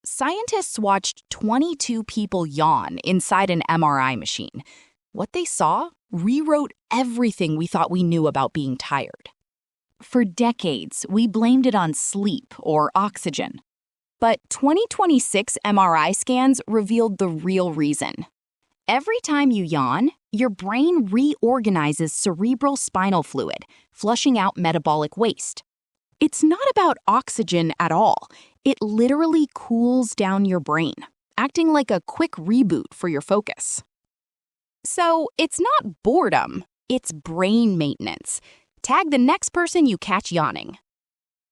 Scientists watched 22 people yawn inside an MRI machine. What they saw rewrote everything we thought we knew about being tired. For decades, we blamed it on sleep or oxygen. But 2026 MRI scans revealed the real reason. Every time you yawn, your brain reorganizes cerebrospinal fluid, flushing out metabolic waste. It's not about oxygen at all. It literally cools down your brain, acting like a quick reboot for your focus. So it's not boredom, it's brain maintenance. Tag the next person you catch yawning.